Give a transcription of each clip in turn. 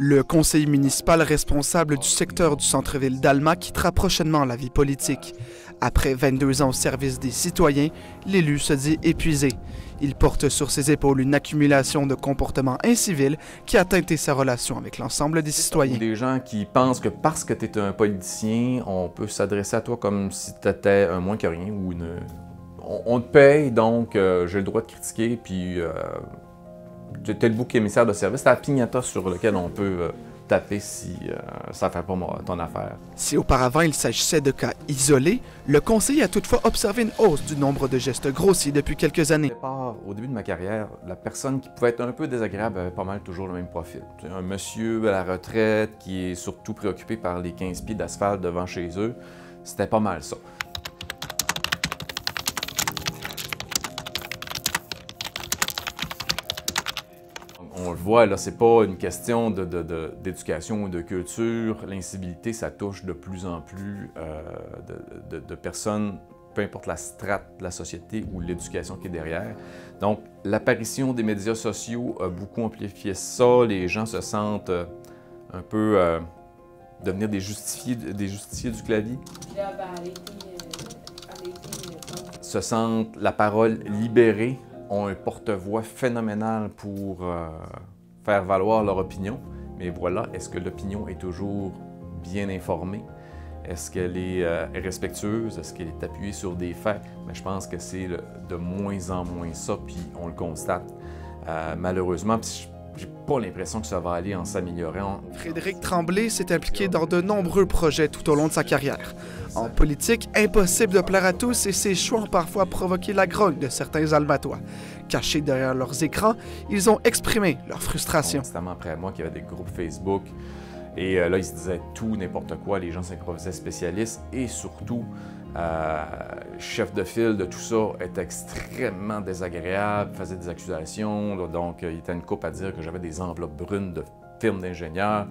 Le conseiller municipal responsable du secteur du centre-ville d'Alma quittera prochainement la vie politique. Après 22 ans au service des citoyens, l'élu se dit épuisé. Il porte sur ses épaules une accumulation de comportements incivils qui a teinté sa relation avec l'ensemble des citoyens. Des gens qui pensent que parce que tu es un politicien, on peut s'adresser à toi comme si tu étais un moins que rien ou une... On te paye, donc j'ai le droit de critiquer, puis tu es le bouc émissaire de service, c'est la pignata sur lequel on peut taper si ça ne fait pas ton affaire. Si auparavant il s'agissait de cas isolés, le conseiller a toutefois observé une hausse du nombre de gestes grossiers depuis quelques années. Au début de ma carrière, la personne qui pouvait être un peu désagréable avait pas mal toujours le même profil. Un monsieur à la retraite qui est surtout préoccupé par les 15 pieds d'asphalte devant chez eux, c'était pas mal ça. On le voit, là, c'est pas une question d'éducation ou de culture. L'incivilité, ça touche de plus en plus de personnes, peu importe la strate de la société ou l'éducation qui est derrière. Donc, l'apparition des médias sociaux a beaucoup amplifié ça. Les gens se sentent un peu devenir des justiciers du clavier. Se sentent la parole libérée, ont un porte-voix phénoménal pour faire valoir leur opinion. Mais voilà, est-ce que l'opinion est toujours bien informée? Est-ce qu'elle est respectueuse? Est-ce qu'elle est appuyée sur des faits? Mais je pense que c'est de moins en moins ça, puis on le constate malheureusement. Puis j'ai pas l'impression que ça va aller en s'améliorant. Frédéric Tremblay s'est impliqué dans de nombreux projets tout au long de sa carrière. En politique, impossible de plaire à tous et ses choix ont parfois provoqué la grogne de certains Almatois. Cachés derrière leurs écrans, ils ont exprimé leur frustration. Constamment après moi, qu'il y avait des groupes Facebook et là, ils se disaient tout, n'importe quoi, les gens s'improvisaient spécialistes et surtout, chef de file de tout ça était extrêmement désagréable, faisait des accusations, là, donc il était une coupe à dire que j'avais des enveloppes brunes de firmes d'ingénieurs.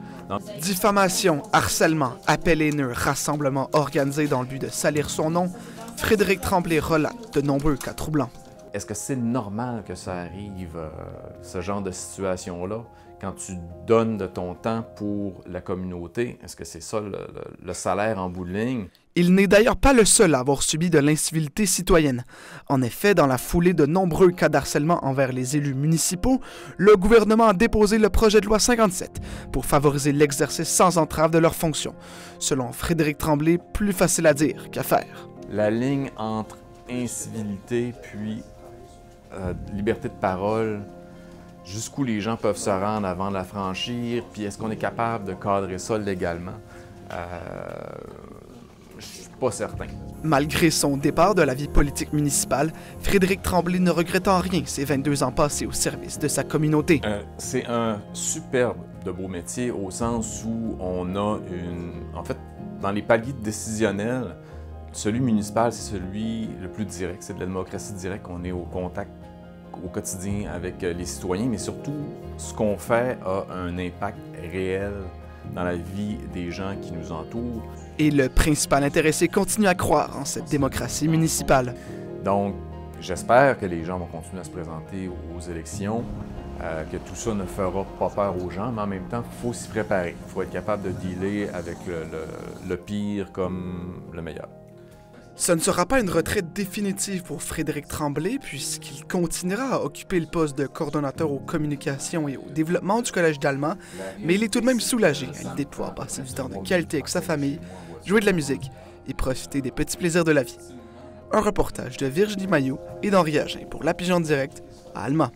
Diffamation, harcèlement, appel haineux, rassemblements organisés dans le but de salir son nom, Frédéric Tremblay relate de nombreux cas troublants. Est-ce que c'est normal que ça arrive, ce genre de situation-là, quand tu donnes de ton temps pour la communauté? Est-ce que c'est ça le salaire en bout de ligne? Il n'est d'ailleurs pas le seul à avoir subi de l'incivilité citoyenne. En effet, dans la foulée de nombreux cas d'harcèlement envers les élus municipaux, le gouvernement a déposé le projet de loi 57 pour favoriser l'exercice sans entrave de leurs fonctions. Selon Frédéric Tremblay, plus facile à dire qu'à faire. La ligne entre incivilité puis liberté de parole, jusqu'où les gens peuvent se rendre avant de la franchir, puis est-ce qu'on est capable de cadrer ça légalement? Je suis pas certain. Malgré son départ de la vie politique municipale, Frédéric Tremblay ne regrette en rien ses 22 ans passés au service de sa communauté. C'est un superbe de beau métier au sens où on a En fait, dans les paliers décisionnels, celui municipal, c'est celui le plus direct, c'est de la démocratie directe, on est au contact au quotidien avec les citoyens, mais surtout, ce qu'on fait a un impact réel dans la vie des gens qui nous entourent. Et le principal intéressé continue à croire en cette démocratie municipale. Donc, j'espère que les gens vont continuer à se présenter aux élections, que tout ça ne fera pas peur aux gens, mais en même temps, il faut s'y préparer. Il faut être capable de dealer avec le pire comme le meilleur. Ce ne sera pas une retraite définitive pour Frédéric Tremblay, puisqu'il continuera à occuper le poste de coordonnateur aux communications et au développement du Collège d'Alma, mais il est tout de même soulagé à l'idée de pouvoir passer du temps de qualité avec sa famille, jouer de la musique et profiter des petits plaisirs de la vie. Un reportage de Virginie Mailloux et d'Henri Agen pour La Pigeonne Direct à Alma.